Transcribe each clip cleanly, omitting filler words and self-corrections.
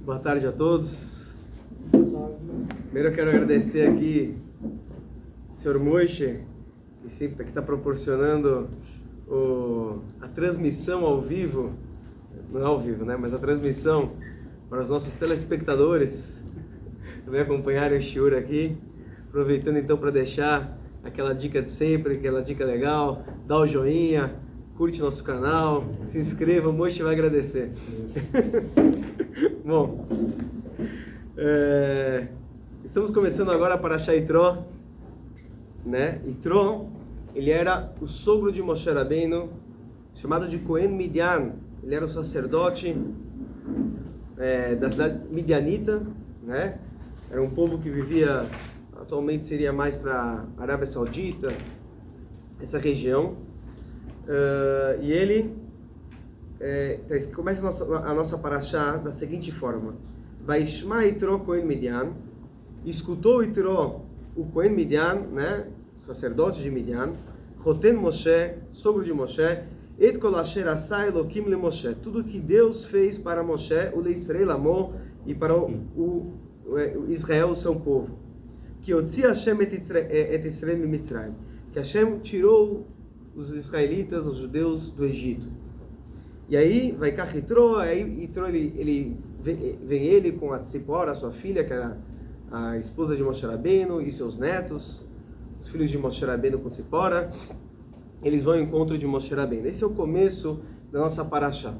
Boa tarde a todos. Primeiro eu quero agradecer aqui o Sr. Moshe, que sempre está proporcionando a transmissão ao vivo, não ao vivo, né? Mas a transmissão para os nossos telespectadores também acompanharem o shiur aqui. Aproveitando então para deixar aquela dica de sempre, aquela dica legal, dá o joinha, curte nosso canal, se inscreva, o Moshe vai agradecer. Bom, estamos começando agora para Yitro, né? Yitro, ele era o sogro de Moshe Rabbeinu, chamado de Cohen Midian. Ele era o sacerdote da cidade midianita, né? Era um povo que vivia, atualmente seria mais para a Arábia Saudita, essa região. E ele começa a nossa parashá da seguinte forma: Vaishma Yitro Cohen Midian, escutou Yitro o Cohen Midian, né, sacerdote de Midian, Choten Moshe, sogro de Moshe, Et kol asher asa Elokim le Moshe, tudo que Deus fez para Moshe, o Leisrael Amo, e para o Israel, o seu povo, que Otzi Hashem et Israel mi Mitzrayim, que Hashem tirou os israelitas, os judeus do Egito. E aí vai cá Yitro, aí Yitro vem ele com a Tzipora, sua filha, que era a esposa de Moshe Rabbeinu, e seus netos, os filhos de Moshe Rabbeinu com Tzipora. Eles vão ao encontro de Moshe Rabbeinu. Esse é o começo da nossa parashá.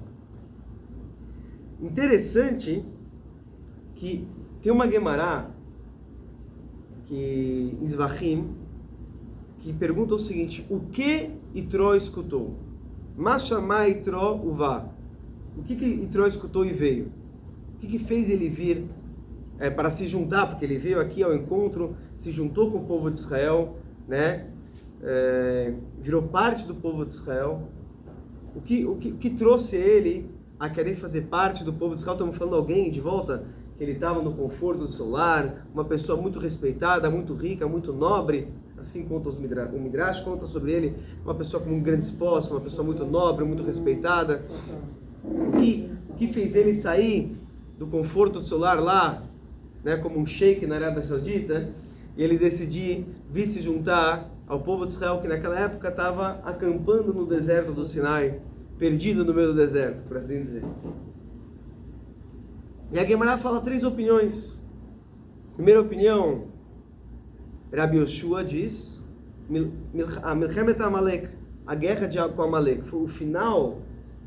Interessante que tem uma Gemara em Zvachim que pergunta o seguinte: o que Yitro escutou? Mashama Yitro uva. O que Yitro escutou e veio? O que fez ele vir para se juntar? Porque ele veio aqui ao encontro, se juntou com o povo de Israel, né? Virou parte do povo de Israel. O que trouxe ele a querer fazer parte do povo de Israel? Estamos falando de alguém de volta que ele estava no conforto do seu lar, uma pessoa muito respeitada, muito rica, muito nobre, assim conta o Midrash, conta sobre ele, uma pessoa com um grande esposo, uma pessoa muito nobre, muito respeitada. O que fez ele sair do conforto do seu lar lá, né, como um sheik na Arábia Saudita, e ele decidir vir se juntar ao povo de Israel, que naquela época estava acampando no deserto do Sinai, perdido no meio do deserto, por assim dizer. E a Gemara fala três opiniões. Primeira opinião, Rabbi Yoshua diz, Milchemet Amalek, a guerra com Amalek, foi o final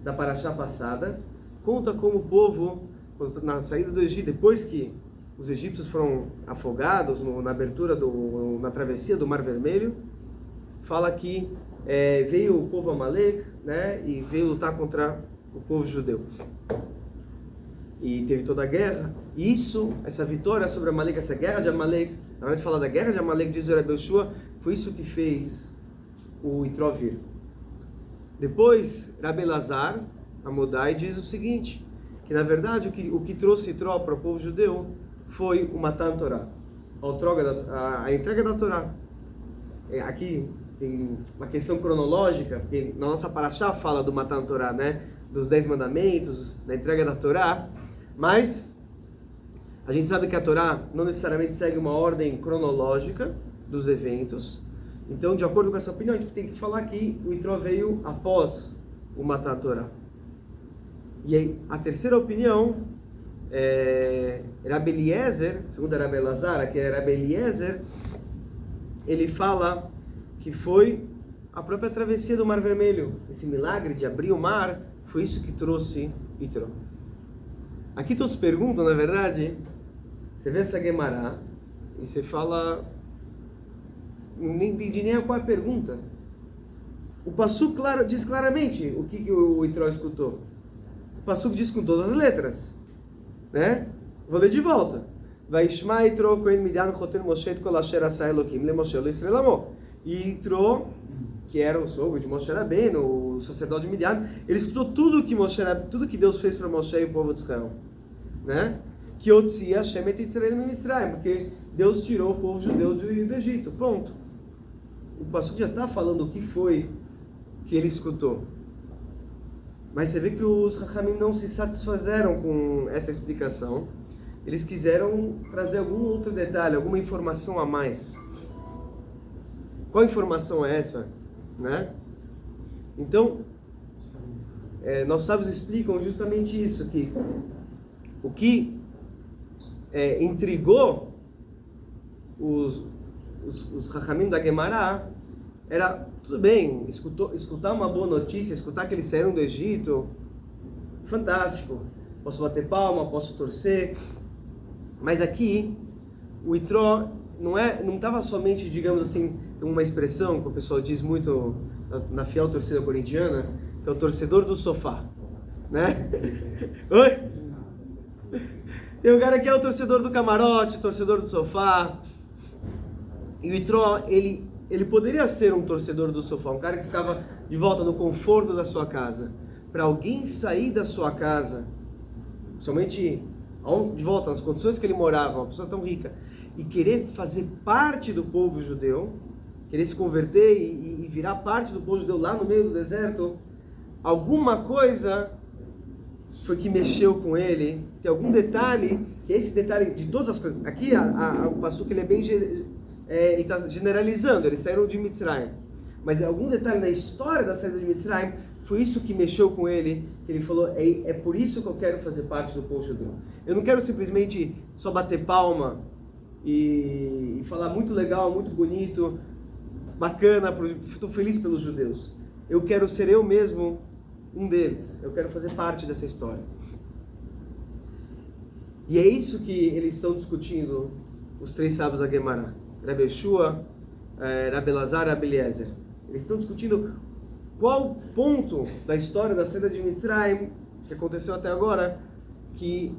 da parashá passada, conta como o povo, na saída do Egito, depois que os egípcios foram afogados na travessia do Mar Vermelho, fala que veio o povo Amalek, né, e veio lutar contra o povo judeu. E teve toda a guerra. E essa vitória sobre Amalek, essa guerra de Amalek, na hora de falar da guerra de Amalek, diz o Rabbi Yoshua, foi isso que fez o Yitro vir. Depois, Rabbi Elazar, Amodai, diz o seguinte, que na verdade o que trouxe Yitro para o povo judeu foi o Matan Torah, a entrega da Torá. Aqui tem uma questão cronológica, porque na nossa parashá fala do Matan Torah, né? Dos 10 mandamentos, da entrega da Torá, mas a gente sabe que a Torá não necessariamente segue uma ordem cronológica dos eventos. Então, de acordo com essa opinião, a gente tem que falar que o Yitro veio após o Matan Torah. E aí, a terceira opinião Rabbi Eliezer, segundo a Rabbi Elazar, que é Rabbi Eliezer, ele fala que foi a própria travessia do Mar Vermelho. Esse milagre de abrir o mar foi isso que trouxe Yitro. Aqui todos perguntam, na verdade, você vê essa Gemara e você fala, não entendi nem qual é a pergunta. O Passuco diz claramente o que o Yitro escutou. O Passuco diz com todas as letras, né? Vou ler de volta. Vaishma Yitro Kohen Midian Choten Moshe et kol asher asa Elokim le Moshe lo Yisrael amo. E Yitro, que era o sogro de Moshe Rabbeinu, o sacerdote de Midian, ele escutou tudo que Deus fez para Moshe e o povo de Israel, né? Que Otzi Hashem et Israel mi Mitzrayim, porque Deus tirou o povo judeu do Egito. Ponto. O pastor já está falando o que foi que ele escutou. Mas você vê que os Chachamim não se satisfizeram com essa explicação. Eles quiseram trazer algum outro detalhe, alguma informação a mais. Qual informação é essa? Né? Então, nossos sábios explicam justamente isso, que o que intrigou os Chachamim da Gemara era, tudo bem, escutar uma boa notícia, escutar que eles saíram do Egito, fantástico, posso bater palma, posso torcer, mas aqui o Itró não estava somente, digamos assim, uma expressão que o pessoal diz muito na fiel torcida corintiana, que é o torcedor do sofá, né? Oi? Tem um cara que é o torcedor do camarote, torcedor do sofá, e o Itró, ele poderia ser um torcedor do sofá, um cara que ficava de volta no conforto da sua casa. Para alguém sair da sua casa, somente de volta nas condições que ele morava, uma pessoa tão rica, e querer fazer parte do povo judeu, querer se converter e virar parte do povo judeu lá no meio do deserto, alguma coisa foi que mexeu com ele. Tem algum detalhe, que esse detalhe de todas as coisas. Aqui o passuco ele é bem ele está generalizando, eles saíram de Mitzrayim. Mas algum detalhe na história da saída de Mitzrayim, foi isso que mexeu com ele, que ele falou, é por isso que eu quero fazer parte do povo judeu. Eu não quero simplesmente só bater palma e falar muito legal, muito bonito, bacana, estou feliz pelos judeus. Eu quero ser eu mesmo um deles, eu quero fazer parte dessa história. E é isso que eles estão discutindo, os três sábios da Gemara. Rabbi Yeshua, Rabbi Elazar e Rabbi Eliezer. Eles estão discutindo qual ponto da história da saída de Mitzrayim, que aconteceu até agora, que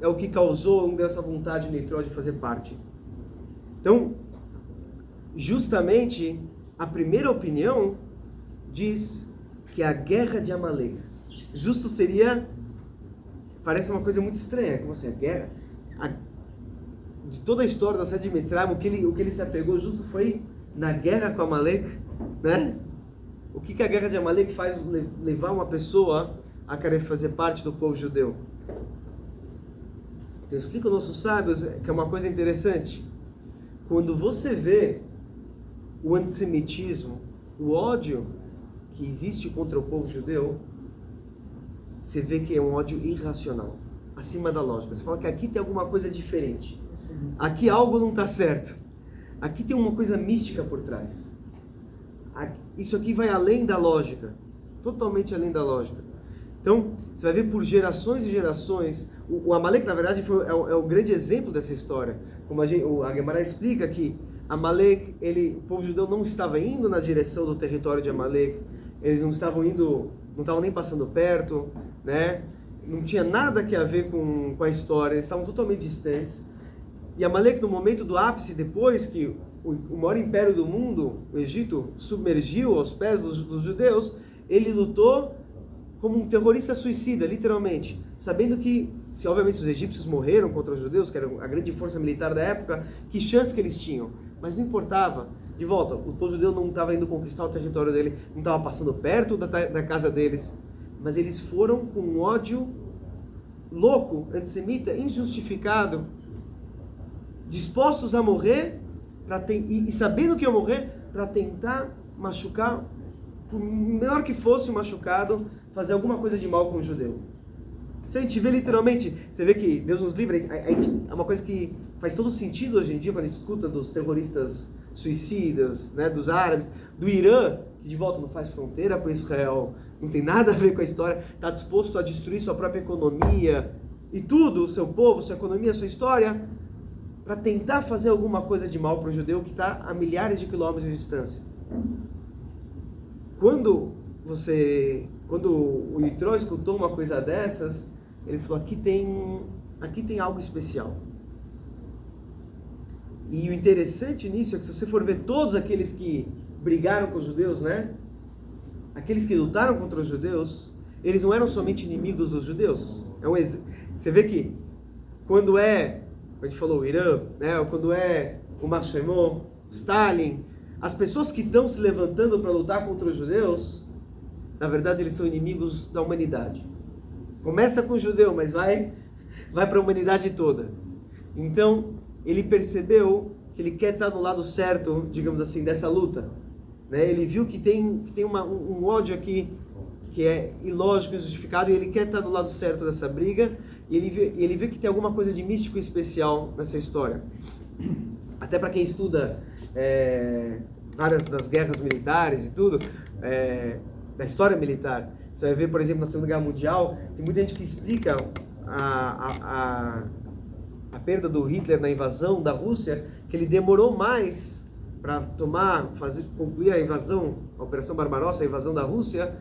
é o que causou essa vontade de Itró de fazer parte. Então, justamente, a primeira opinião diz que a guerra de Amalek. Justo seria, parece uma coisa muito estranha, como assim, a guerra... de toda a história da saída de Mitzrayim, o que ele se apegou justo foi na guerra com Amalek, né? O que a guerra de Amalek faz levar uma pessoa a querer fazer parte do povo judeu? Então explica aos nossos sábios que é uma coisa interessante. Quando você vê o antissemitismo, o ódio que existe contra o povo judeu, você vê que é um ódio irracional, acima da lógica. Você fala que aqui tem alguma coisa diferente. Aqui algo não está certo. Aqui tem uma coisa mística por trás. Isso aqui vai além da lógica. Totalmente além da lógica. Então, você vai ver por gerações e gerações. O Amalek, na verdade, é o grande exemplo dessa história. Como a Gemara explica que Amalek, o povo judeu não estava indo na direção do território de Amalek. Eles não estavam nem passando perto, né? Não tinha nada que a ver com a história. Eles estavam totalmente distantes. E Amalek, no momento do ápice, depois que o maior império do mundo, o Egito, submergiu aos pés dos judeus, ele lutou como um terrorista suicida, literalmente. Sabendo que, se obviamente os egípcios morreram contra os judeus, que era a grande força militar da época, que chance que eles tinham. Mas não importava. De volta, o povo judeu não estava indo conquistar o território dele, não estava passando perto da casa deles. Mas eles foram com um ódio louco, antissemita, injustificado, dispostos a morrer e sabendo que iam morrer para tentar machucar, por menor que fosse o machucado, fazer alguma coisa de mal com o judeu. Isso a gente vê literalmente, você vê que Deus nos livre, é uma coisa que faz todo sentido hoje em dia quando a gente escuta dos terroristas suicidas, né, dos árabes, do Irã, que de volta não faz fronteira com Israel, não tem nada a ver com a história, está disposto a destruir sua própria economia e tudo, o seu povo, sua economia, sua história, para tentar fazer alguma coisa de mal para o judeu que está a milhares de quilômetros de distância. Quando o Yitro escutou uma coisa dessas, ele falou, aqui tem algo especial. E o interessante nisso é que se você for ver todos aqueles que brigaram com os judeus, né? Aqueles que lutaram contra os judeus, eles não eram somente inimigos dos judeus. Você vê que quando a gente falou o Irã, né? Ou quando o Marshemon, Stalin, as pessoas que estão se levantando para lutar contra os judeus, na verdade eles são inimigos da humanidade. Começa com o judeu, mas vai para a humanidade toda. Então, ele percebeu que ele quer estar no lado certo, digamos assim, dessa luta. Né? Ele viu que tem um ódio aqui que é ilógico, injustificado, e ele quer estar do lado certo dessa briga, e ele vê que tem alguma coisa de místico especial nessa história. Até para quem estuda várias das guerras militares e tudo, da história militar, você vai ver, por exemplo, na Segunda Guerra Mundial, tem muita gente que explica a perda do Hitler na invasão da Rússia, que ele demorou mais para concluir a invasão, a Operação Barbarossa, a invasão da Rússia,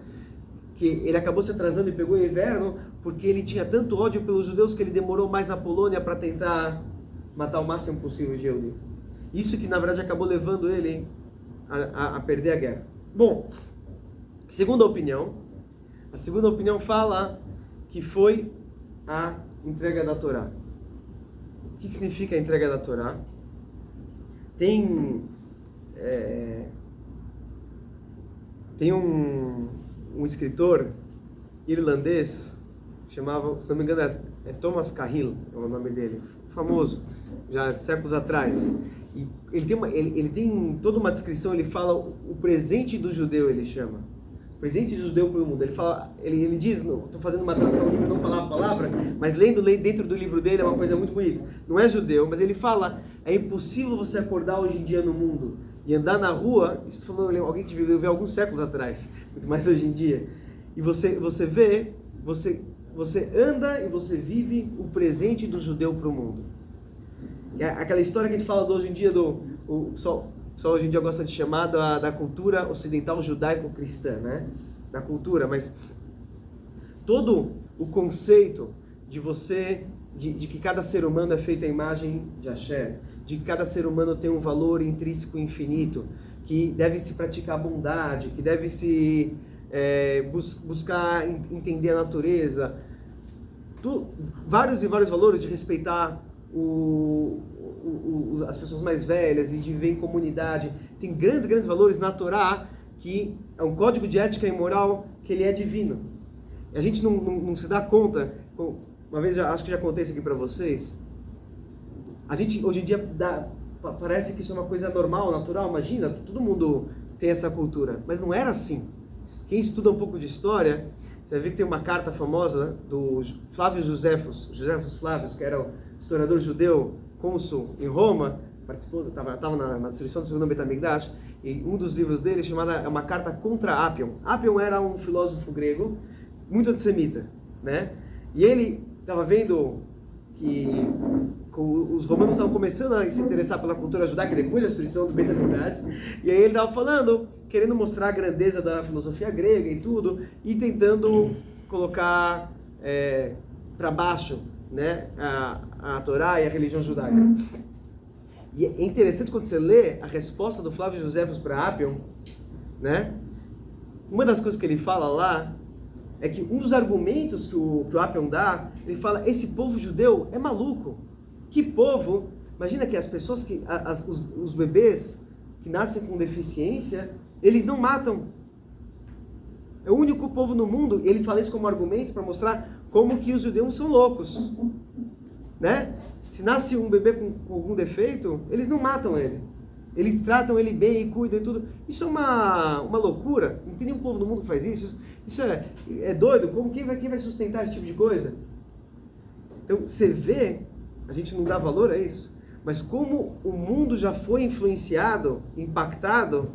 que ele acabou se atrasando e pegou o inverno, porque ele tinha tanto ódio pelos judeus que ele demorou mais na Polônia para tentar matar o máximo possível de judeu. Isso que, na verdade, acabou levando ele a perder a guerra. Bom, a segunda opinião fala que foi a entrega da Torá. O que significa a entrega da Torá? Tem um escritor irlandês, chamava, se não me engano, é Thomas Cahill, é o nome dele, famoso, já de séculos atrás. E ele tem toda uma descrição, ele fala o presente do judeu, ele chama. Presente do judeu para o mundo. Ele diz, estou fazendo uma tradução livre, não palavra a palavra, mas lendo dentro do livro dele é uma coisa muito bonita. Não é judeu, mas ele fala, é impossível você acordar hoje em dia no mundo e andar na rua, isso falando alguém que viveu alguns séculos atrás, muito mais hoje em dia, e você anda e você vive o presente do judeu para o mundo. É aquela história que a gente fala hoje em dia, o pessoal hoje em dia gosta de chamar da cultura ocidental judaico-cristã, né? Da cultura, mas todo o conceito de que cada ser humano é feito à imagem de Hashem, de que cada ser humano tem um valor intrínseco infinito, que deve se praticar a bondade, que deve se buscar entender a natureza, vários e vários valores de respeitar as pessoas mais velhas e de viver em comunidade. Tem grandes valores na Torá, que é um código de ética e moral que ele é divino. E a gente não se dá conta, uma vez acho que já contei isso aqui para vocês, a gente hoje em dia parece que isso é uma coisa normal, natural, imagina, todo mundo tem essa cultura, mas não era assim. Quem estuda um pouco de história, você vai ver que tem uma carta famosa do Flávio Josefos Flávios, que era o historiador judeu, cônsul em Roma, estava na destruição do segundo Beit HaMikdash, e um dos livros dele chamada uma carta contra Apion. Apion era um filósofo grego muito antissemita, né? E ele estava vendo que os romanos estavam começando a se interessar pela cultura judaica depois da destruição do Beit HaMikdash, e aí ele estava falando, querendo mostrar a grandeza da filosofia grega e tudo, e tentando colocar para baixo, né, a Torá e a religião judaica. E é interessante quando você lê a resposta do Flávio Josefos para Apion, né? Uma das coisas que ele fala lá é que um dos argumentos que o Apion dá, ele fala, esse povo judeu é maluco. Que povo? Imagina que as pessoas, os bebês que nascem com deficiência, eles não matam. É o único povo no mundo, e ele fala isso como argumento para mostrar como que os judeus são loucos, né? Se nasce um bebê com algum defeito, eles não matam ele. Eles tratam ele bem e cuidam e tudo. Isso é uma loucura. Não tem nenhum povo no mundo que faz isso. Isso é doido. Quem vai sustentar esse tipo de coisa? Então, você vê, a gente não dá valor a isso, mas como o mundo já foi influenciado, impactado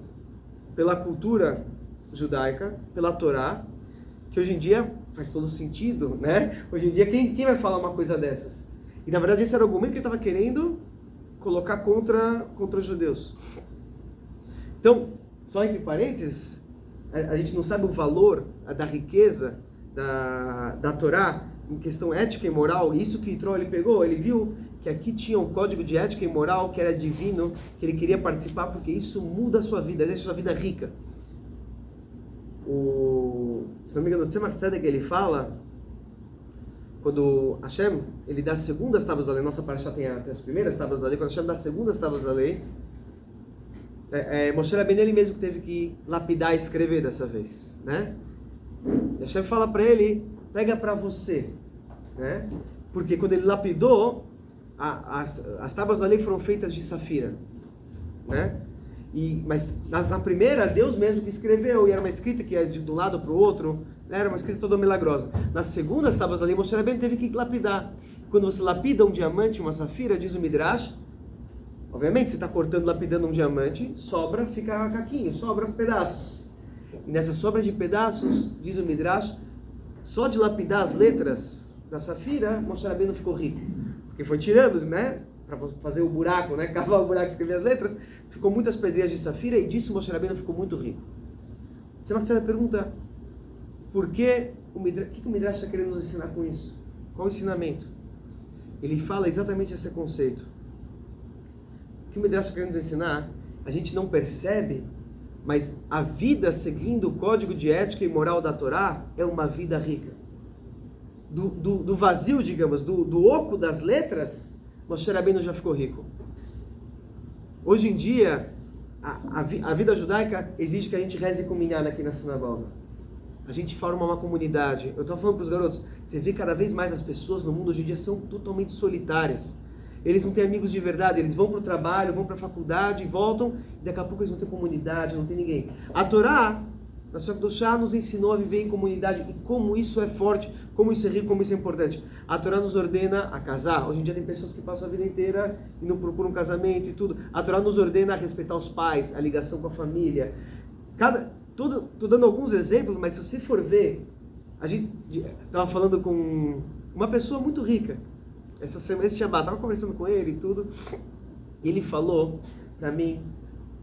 pela cultura judaica, pela Torá, que hoje em dia faz todo sentido, né? Hoje em dia, quem vai falar uma coisa dessas? E na verdade esse era o argumento que ele estava querendo colocar contra os judeus. Então, só entre parênteses, a gente não sabe o valor da riqueza da Torá em questão ética e moral. Isso que Yitro ele pegou, ele viu que aqui tinha um código de ética e moral que era divino, que ele queria participar porque isso muda a sua vida, deixa a sua vida rica. Se não me engano, o Tzemach Tzedek ele fala, quando Hashem ele dá as segundas tábuas da lei, nossa parasha tem as primeiras tábuas da lei, quando Hashem dá as segundas tábuas da lei, Moshe Rabbeinu ele mesmo que teve que lapidar e escrever dessa vez, né? Hashem fala para ele, pega para você, né? Porque quando ele lapidou, as tábuas da lei foram feitas de safira, né? Mas na primeira, Deus mesmo que escreveu, e era uma escrita que ia de um lado para o outro, né? Era uma escrita toda milagrosa. Na segunda, as tábuas da lei, Moshe Rabbeinu teve que lapidar. Quando você lapida um diamante, uma safira, diz o Midrash, obviamente você está cortando, lapidando um diamante, sobra, fica caquinho, sobra pedaços. E nessa sobra de pedaços, diz o Midrash, só de lapidar as letras da safira, Moshe Rabbeinu ficou rico. Porque foi tirando, né? Para fazer o buraco, né? Cavar o buraco e escrever as letras, ficou muitas pedrinhas de safira e disso Moshe Rabbeinu ficou muito rico. Você vai perguntar, por que o Midrash está querendo nos ensinar com isso? Qual o ensinamento? Ele fala exatamente esse conceito. O que o Midrash está querendo nos ensinar, a gente não percebe, mas a vida seguindo o código de ética e moral da Torá é uma vida rica. Do vazio, digamos, do oco das letras, Moshe Rabbeinu já ficou rico. Hoje em dia, a vida judaica exige que a gente reze com minyan aqui na sinagoga. A gente forma uma comunidade. Eu estou falando para os garotos, você vê cada vez mais as pessoas no mundo hoje em dia são totalmente solitárias. Eles não têm amigos de verdade, eles vão para o trabalho, vão para a faculdade, voltam, e daqui a pouco eles não têm comunidade, não tem ninguém. A Torá, na sua Kedoshá, nos ensinou a viver em comunidade, e como isso é forte, como isso é rico, como isso é importante. A Torá nos ordena a casar. Hoje em dia tem pessoas que passam a vida inteira e não procuram um casamento e tudo. A Torá nos ordena a respeitar os pais, a ligação com a família. Estou dando alguns exemplos, mas se você for ver, a gente estava falando com uma pessoa muito rica, esse Shabbat, estava conversando com ele e tudo, e ele falou para mim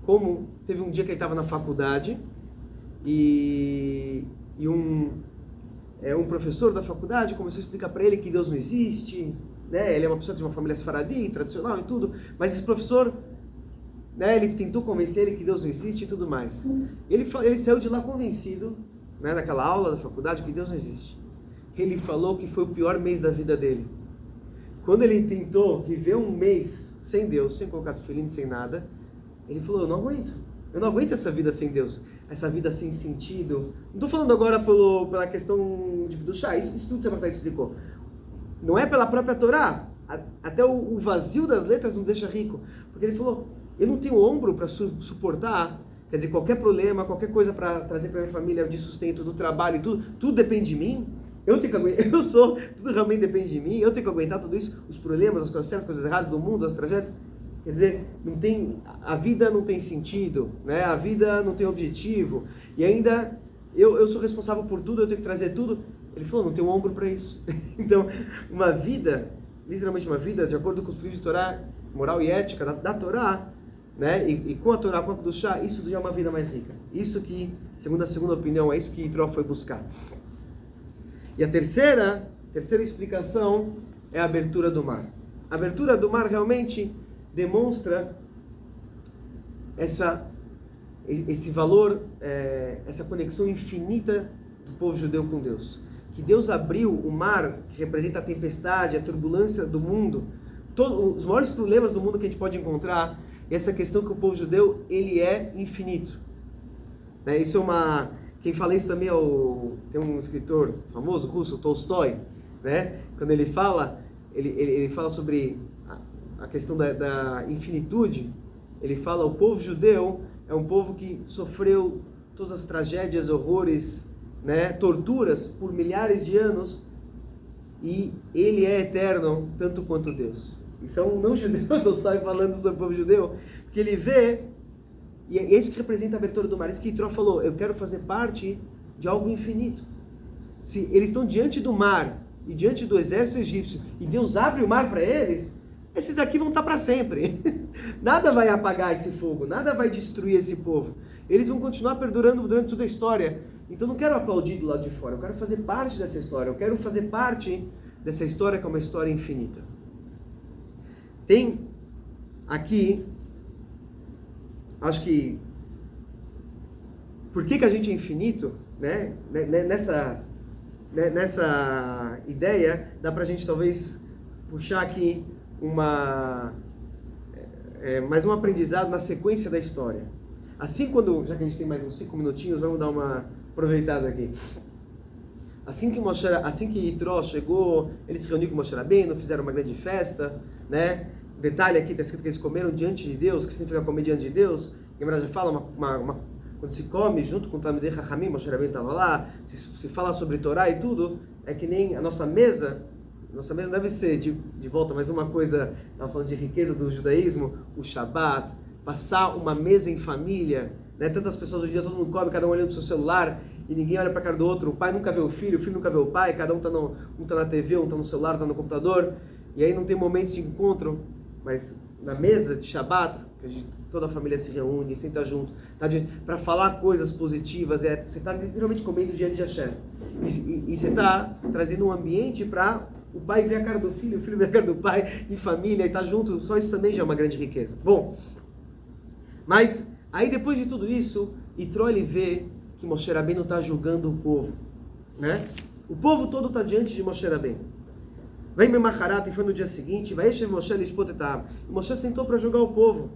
como teve um dia que ele estava na faculdade e um professor da faculdade começou a explicar para ele que Deus não existe, né? Ele é uma pessoa de uma família sfaradi, tradicional e tudo, mas esse professor, né, ele tentou convencer ele que Deus não existe e tudo mais. Ele saiu de lá convencido, né, naquela aula da faculdade, que Deus não existe. Ele falou que foi o pior mês da vida dele. Quando ele tentou viver um mês sem Deus, sem colocar tefilim, sem nada, ele falou, eu não aguento essa vida sem Deus, essa vida sem sentido. Não estou falando agora pela questão do chá, isso tudo que você explicou. Não é pela própria Torá, até o vazio das letras não deixa rico, porque ele falou, eu não tenho ombro para suportar, quer dizer, qualquer problema, qualquer coisa para trazer para minha família de sustento, do trabalho e tudo depende de mim. Eu tenho que aguentar, tudo realmente depende de mim, eu tenho que aguentar tudo isso, os problemas, as coisas certas, as coisas erradas do mundo, as tragédias. Quer dizer, a vida não tem sentido, né? A vida não tem objetivo, e ainda eu sou responsável por tudo, eu tenho que trazer tudo. Ele falou, não tenho ombro para isso. Então, uma vida, literalmente uma vida, de acordo com os princípios de Torá, moral e ética da Torá, né? E com a Torá, com a Kedoshá, isso já é uma vida mais rica. Isso que, segundo a segunda opinião, é isso que Yitro foi buscar. E a terceira explicação é a abertura do mar. A abertura do mar realmente demonstra esse valor, essa conexão infinita do povo judeu com Deus. Que Deus abriu o mar, que representa a tempestade, a turbulência do mundo, os maiores problemas do mundo que a gente pode encontrar, e essa questão que o povo judeu, ele é infinito. Né? Isso é quem fala isso também tem um escritor famoso, russo, Tolstói, né? Quando ele fala sobre a questão da infinitude, ele fala, o povo judeu é um povo que sofreu todas as tragédias, horrores, né, torturas por milhares de anos, e ele é eterno tanto quanto Deus. Isso é um não-judeu, Tolstói falando sobre o povo judeu, porque ele vê, e é isso que representa a abertura do mar. Isso que Yitro falou, eu quero fazer parte de algo infinito. Se eles estão diante do mar e diante do exército egípcio, e Deus abre o mar para eles, esses aqui vão estar para sempre. Nada vai apagar esse fogo, nada vai destruir esse povo. Eles vão continuar perdurando durante toda a história. Então eu não quero aplaudir do lado de fora, eu quero fazer parte dessa história, eu quero fazer parte dessa história que é uma história infinita. Tem aqui, acho que, por que a gente é infinito, né? Nessa ideia, dá pra gente talvez puxar aqui mais um aprendizado na sequência da história. Assim, já que a gente tem mais uns 5 minutinhos, vamos dar uma aproveitada aqui. assim que Yitro chegou, eles se reuniram com Moshe Rabbeinu, fizeram uma grande festa, né? Detalhe aqui, está escrito que eles comeram diante de Deus, que significa comer diante de Deus. Gemara já fala, quando se come junto com o Talmidei Chachamim, Moshe Rabbeinu estava lá, se fala sobre Torá e tudo, é que nem a nossa mesa deve ser de volta, mas uma coisa, estava falando de riqueza do judaísmo, o Shabat, passar uma mesa em família, né? Tantas pessoas hoje em dia, todo mundo come, cada um olhando para o seu celular, e ninguém olha para a cara do outro, o pai nunca vê o filho nunca vê o pai, cada um está na TV, um está no celular, está no computador, e aí não tem momentos de encontro, mas na mesa de Shabat, que toda a família se reúne, senta junto, para falar coisas positivas, você está literalmente comendo diante de Hashem, e você está trazendo um ambiente para o pai ver a cara do filho, o filho ver a cara do pai, em família, e está junto, só isso também já é uma grande riqueza. Bom, mas aí depois de tudo isso, Yitro ele vê que Moshe Rabbeinu está julgando o povo, né? O povo todo está diante de Moshe Rabbeinu. Vem Memacharat, e foi no dia seguinte, vai encher Moshe Lishpotetam. E Moshe sentou para julgar o povo.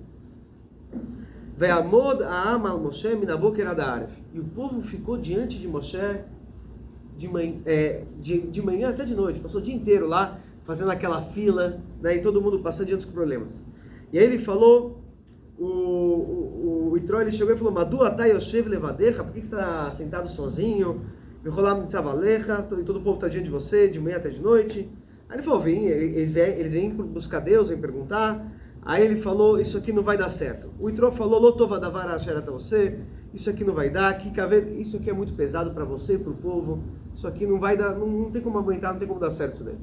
Ve'amod ha'am al Moshe min haboker ad ha'aref. E o povo ficou diante de Moshe de manhã até de noite, passou o dia inteiro lá, fazendo aquela fila, né? E todo mundo passando diante dos problemas. E aí ele falou, o Yitro ele chegou e falou: Madu atai yoshev levadecha, por que você está sentado sozinho? Vicholam nitzavalecha, e todo o povo está diante de você, de manhã até de noite. Aí ele falou: eles vêm buscar Deus, vêm perguntar. Aí ele falou: isso aqui não vai dar certo. O Yitro falou: Lotova asher ata você, isso aqui não vai dar, isso aqui é muito pesado para você, para o povo, isso aqui não vai dar, não tem como aguentar, não tem como dar certo isso daí.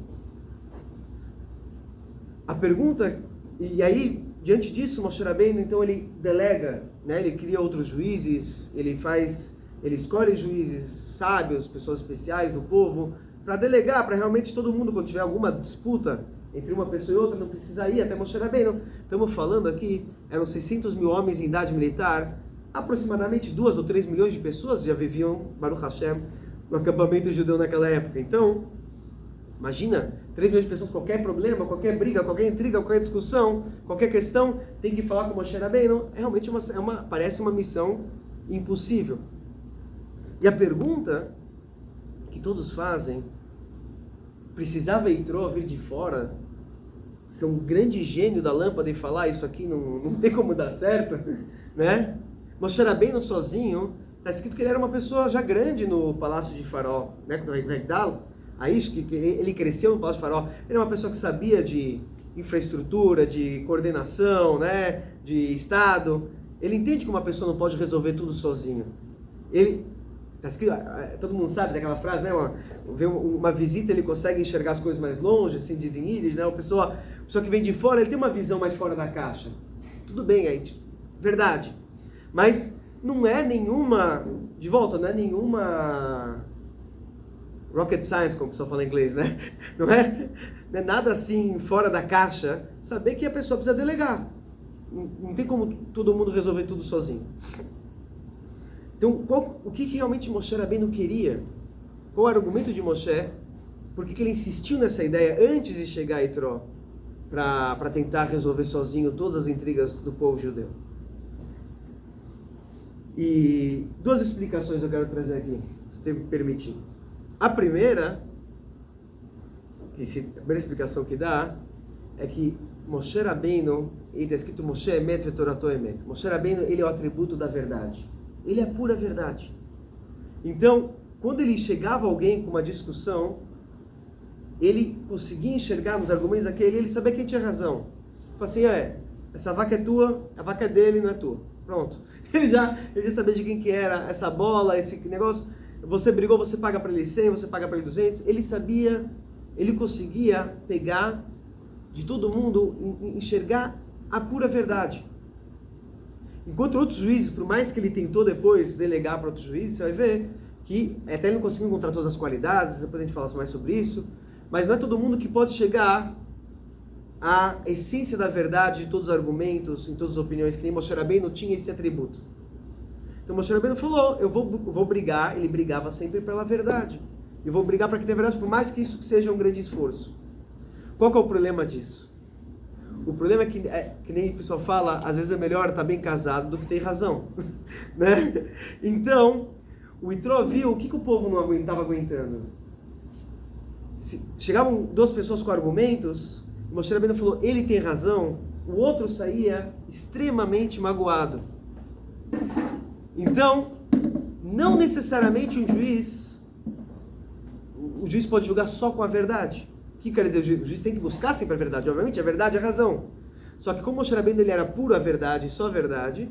A pergunta, e aí, diante disso, Moshe Rabbeinu, então ele delega, né? Ele cria outros juízes, ele escolhe juízes sábios, pessoas especiais do povo, para delegar, para realmente todo mundo, quando tiver alguma disputa entre uma pessoa e outra, não precisa ir até Moshe Rabbeinu. Estamos falando aqui, eram 600 mil homens em idade militar, aproximadamente 2 ou 3 milhões de pessoas já viviam, Baruch Hashem, no acampamento judeu naquela época. Então, imagina, 3 milhões de pessoas, qualquer problema, qualquer briga, qualquer intriga, qualquer discussão, qualquer questão, tem que falar com Moshe Rabbeinu. É realmente parece uma missão impossível. E a pergunta que todos fazem, precisava Yitro vir de fora, ser um grande gênio da lâmpada e falar isso aqui não tem como dar certo, né? Moshe Rabbeinu sozinho, está escrito que ele era uma pessoa já grande no palácio de Faraó, né? No Regdal, aí que ele cresceu no palácio de Faraó. Ele é uma pessoa que sabia de infraestrutura, de coordenação, né? De Estado. Ele entende que uma pessoa não pode resolver tudo sozinho. Tá escrito, todo mundo sabe daquela frase, né? Uma visita, ele consegue enxergar as coisas mais longe, assim dizem em Yiddish, né? A pessoa que vem de fora, ele tem uma visão mais fora da caixa. Tudo bem, aí, verdade. Mas não é nenhuma rocket science, como o pessoal fala em inglês, né? Não é nada assim fora da caixa, saber que a pessoa precisa delegar. Não tem como todo mundo resolver tudo sozinho. Então, o que realmente Moshe Rabbeinu queria? Qual era o argumento de Moshe? Por que ele insistiu nessa ideia antes de chegar a Yitro para tentar resolver sozinho todas as intrigas do povo judeu? E 2 explicações eu quero trazer aqui, se o tempo permitir. A primeira explicação que dá é que Moshe Rabbeinu, ele está escrito Moshe Emet Vetorato Emet. Moshe Rabbeinu, ele é o atributo da verdade. Ele é a pura verdade. Então, quando ele chegava alguém com uma discussão, ele conseguia enxergar nos argumentos daquele, ele sabia quem tinha razão. Ele falou assim: essa vaca é tua, a vaca é dele, não é tua. Pronto. Ele já sabia de quem que era essa bola, esse negócio. Você brigou, você paga para ele 100, você paga para ele 200. Ele sabia, ele conseguia pegar de todo mundo, enxergar a pura verdade. Enquanto outros juízes, por mais que ele tentou depois delegar para outros juízes, você vai ver que até ele não conseguiu encontrar todas as qualidades, depois a gente fala mais sobre isso, mas não é todo mundo que pode chegar à essência da verdade de todos os argumentos, em todas as opiniões, que nem Moshe Rabbeinu tinha esse atributo. Então Moshe Rabbeinu falou: eu vou brigar, ele brigava sempre pela verdade. Eu vou brigar para que tenha verdade, por mais que isso seja um grande esforço. Qual que é o problema disso? O problema é que nem o pessoal fala, às vezes é melhor estar bem casado do que ter razão, né? Então, O Itró viu o que o povo não estava aguentando. Chegavam duas pessoas com argumentos, o Moshe Rabbeinu falou, ele tem razão, o outro saía extremamente magoado. Então, não necessariamente o juiz pode julgar só com a verdade. O que quer dizer? O juiz tem que buscar sempre a verdade. Obviamente, a verdade é a razão. Só que como Moshe Rabbeinu ele era puro a verdade, só a verdade,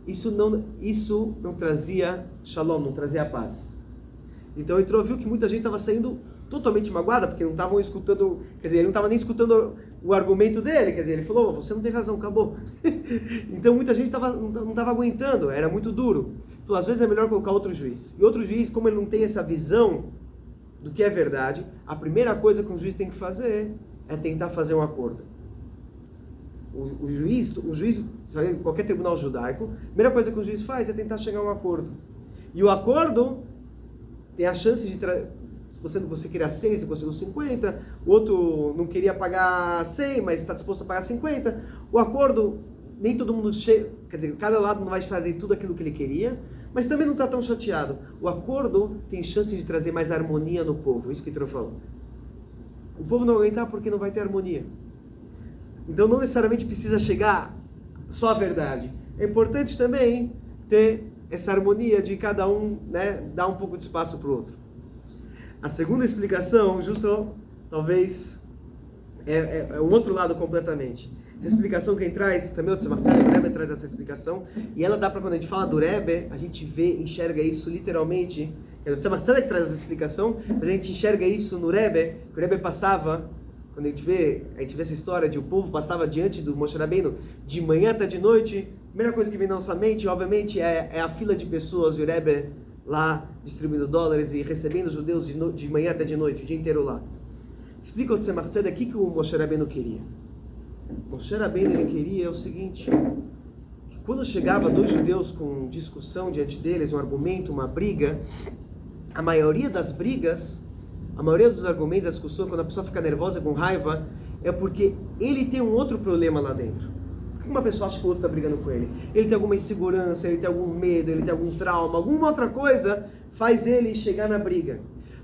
isso não trazia shalom, não trazia paz. Então ele viu que muita gente estava saindo totalmente magoada, porque não estavam escutando, quer dizer, ele não estava nem escutando o argumento dele, quer dizer, ele falou, você não tem razão, acabou. Então muita gente não estava aguentando, era muito duro. Ele falou, às vezes é melhor colocar outro juiz. E outro juiz, como ele não tem essa visão do que é verdade, a primeira coisa que um juiz tem que fazer é tentar fazer um acordo. O juiz, sabe, qualquer tribunal judaico, a primeira coisa que o juiz faz é tentar chegar a um acordo. E o acordo tem a chance de você queria 100, você conseguiu 50, o outro não queria pagar 100, mas está disposto a pagar 50. O acordo, nem todo mundo chega, quer dizer, cada lado não vai fazer tudo aquilo que ele queria, mas também não está tão chateado. O acordo tem chance de trazer mais harmonia no povo, isso que o Itró falou. O povo não vai aguentar porque não vai ter harmonia. Então não necessariamente precisa chegar só a verdade. É importante também ter essa harmonia de cada um, né, dar um pouco de espaço para o outro. A segunda explicação, justo, talvez, é um outro lado completamente. Essa explicação quem traz, também o Tzemach Tzedek, o Rebbe traz essa explicação, e ela dá para, quando a gente fala do Rebbe, a gente enxerga isso literalmente. O Tzemach Tzedek traz essa explicação, mas a gente enxerga isso no Rebbe, que o Rebbe passava, quando a gente vê essa história de o povo passava diante do Moshe Rabbeinu de manhã até de noite, a primeira coisa que vem na nossa mente, obviamente, é a fila de pessoas, e o Rebbe lá distribuindo dólares e recebendo os judeus de manhã até de noite, o dia inteiro lá. Explica o Tzemach Tzedek o que o Moshe Rabbeinu queria. O Moshe Rabbeinu ele queria o seguinte, que quando chegava dois judeus com discussão diante deles, um argumento, uma briga, a maioria das brigas, a maioria dos argumentos da discussão, quando a pessoa fica nervosa, com raiva, é porque ele tem um outro problema lá dentro. Por que uma pessoa acha que o outro está brigando com ele? Ele tem alguma insegurança, ele tem algum medo, ele tem algum trauma, alguma outra coisa faz ele chegar na briga.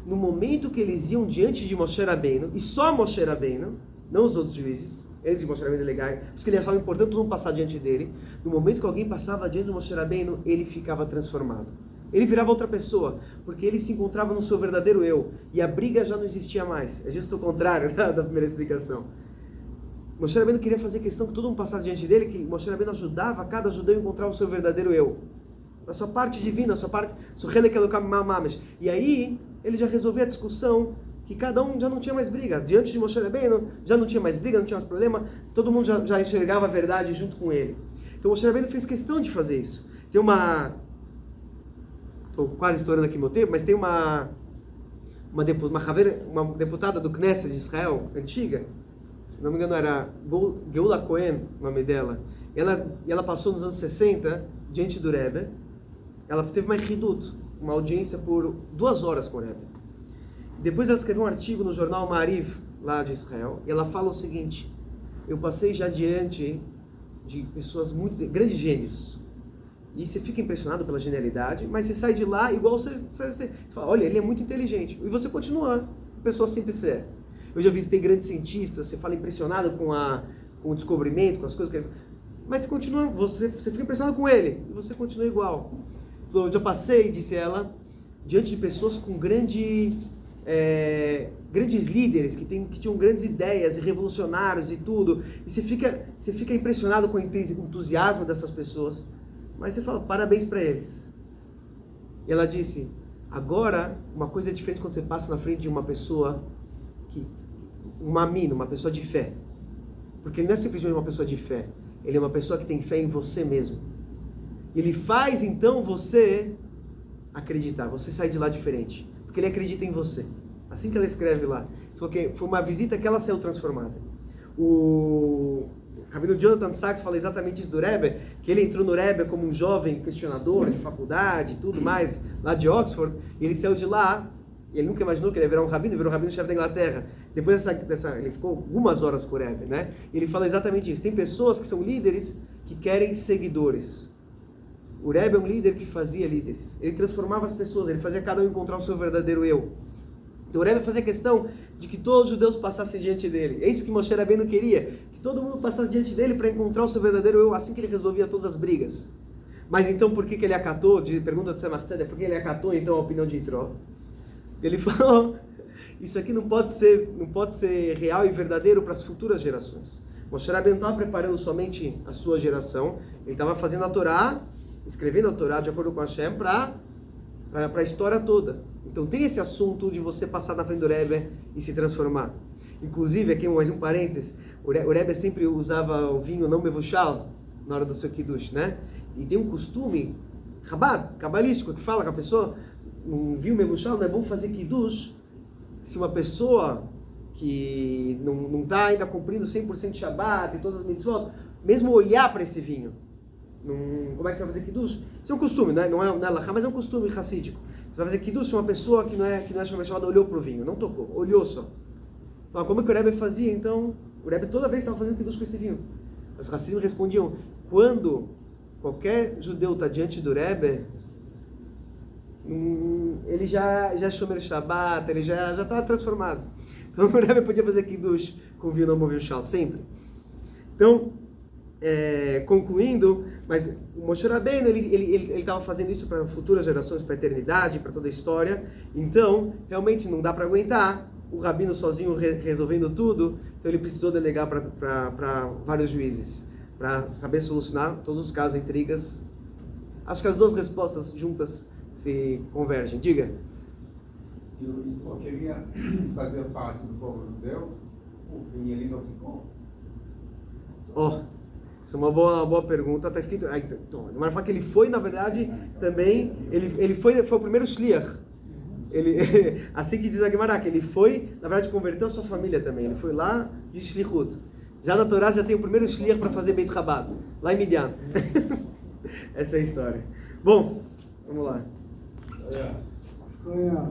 No momento que eles iam diante de Moshe Rabbeinu, e só Moshe Rabbeinu, não os outros juízes, eles e Moshe Rabbeinu legais, porque ele achava importante todo mundo passar diante dele, no momento que alguém passava diante de Moshe Rabbeinu, ele ficava transformado. Ele virava outra pessoa, porque ele se encontrava no seu verdadeiro eu, e a briga já não existia mais. É justo o contrário da primeira explicação. Moshe Rabbeinu queria fazer questão que todo mundo passasse diante dele, que Moshe Rabbeinu ajudava cada judeu a encontrar o seu verdadeiro eu, a sua parte divina, a sua parte, e aí ele já resolveu a discussão, que cada um já não tinha mais briga. Diante de Moshe Rabbeinu já não tinha mais briga, não tinha mais problema, todo mundo já enxergava a verdade junto com ele. Então Moshe Rabbeinu fez questão de fazer isso. Tem estou quase estourando aqui meu tempo, mas tem uma deputada do Knesset de Israel, antiga, se não me engano era Geula Cohen, o nome dela, e ela passou nos anos 60 diante do Rebbe. Ela teve uma Hidut, uma audiência por 2 horas com o Rebbe. Depois ela escreveu um artigo no jornal Maariv, lá de Israel, e ela fala o seguinte: eu passei já diante de pessoas muito grandes gênios, e você fica impressionado pela genialidade, mas você sai de lá igual você fala, olha, ele é muito inteligente, e você continua a pessoa simples é. Eu já visitei grandes cientistas, você fala impressionado com o descobrimento, com as coisas que ele... Mas você continua, você fica impressionado com ele, e você continua igual. Então, eu já passei, disse ela, diante de pessoas com grandes líderes, que tinham grandes ideias, e revolucionários e tudo, e você fica impressionado com o entusiasmo dessas pessoas, mas você fala, parabéns para eles. E ela disse, agora, uma coisa é diferente quando você passa na frente de uma pessoa uma pessoa de fé. Porque ele não é simplesmente uma pessoa de fé, ele é uma pessoa que tem fé em você mesmo. Ele faz então você acreditar, você sai de lá diferente, porque ele acredita em você. Assim que ela escreve lá, falou que foi uma visita que ela saiu transformada. O Rabino Jonathan Sachs fala exatamente isso do Rebbe, que ele entrou no Rebbe como um jovem questionador de faculdade e tudo mais, lá de Oxford, e ele saiu de lá, e ele nunca imaginou que ele ia virar um rabino, virou um rabino-chefe da Inglaterra. Depois ele ficou algumas horas com o Rebbe, né? E ele fala exatamente isso. Tem pessoas que são líderes que querem seguidores. O Rebbe é um líder que fazia líderes. Ele transformava as pessoas, ele fazia cada um encontrar o seu verdadeiro eu. Então o Rebbe fazia questão de que todos os judeus passassem diante dele. É isso que Moshe Rabbeinu queria, que todo mundo passasse diante dele para encontrar o seu verdadeiro eu, assim que ele resolvia todas as brigas. Mas então por que ele acatou? Pergunta de Tzemach Tzedek, por que ele acatou então a opinião de Yitro? Ele falou, isso aqui não pode ser real e verdadeiro para as futuras gerações. Moshe Rabbeinu não estava preparando somente a sua geração, ele estava fazendo a Torá, escrevendo a Torá de acordo com Hashem para a história toda. Então tem esse assunto de você passar na frente do Rebbe e se transformar. Inclusive, aqui mais um parênteses, o Rebbe sempre usava o vinho não mevushal na hora do seu kiddush, né? E tem um costume, Chabad, cabalístico, que fala que a pessoa, um vinho mevushal não é bom fazer kiddush se uma pessoa que não está ainda cumprindo 100% de Shabbat e todas as mitzvot, mesmo olhar para esse vinho. Como é que você vai fazer kiddush? Isso é um costume, não é lahá, mas é um costume hassídico. Você vai fazer kiddush uma pessoa que não é chamada olhou para o vinho, não tocou, olhou só. Então, como é que o Rebbe fazia? Então, o Rebbe toda vez estava fazendo kiddush com esse vinho. Os hassidim respondiam, quando qualquer judeu está diante do Rebbe, ele já shomer Shabbat, ele já estava transformado. Então o Rebbe podia fazer kiddush com vinho não mevushal sempre. Então, concluindo, mas o Moshe Rabbeinu ele estava fazendo isso para futuras gerações, para a eternidade, para toda a história. Então, realmente não dá para aguentar o rabino sozinho resolvendo tudo. Então ele precisou delegar para vários juízes, para saber solucionar todos os casos, intrigas. Acho que as duas respostas juntas se convergem. Diga. Se o Yitro queria fazer parte do povo judeu, o fim ele não ficou. Isso é uma boa pergunta. Está escrito. Então, mas fala que ele foi, na verdade, também. Ele foi o primeiro shliach. Assim que diz a Gemara, que ele foi, na verdade, converteu a sua família também. Ele foi lá de shlichut. Já na Torá já tem o primeiro shliach para fazer Beit Chabad, lá em Midian. Essa é a história. Bom, vamos lá. Escolha.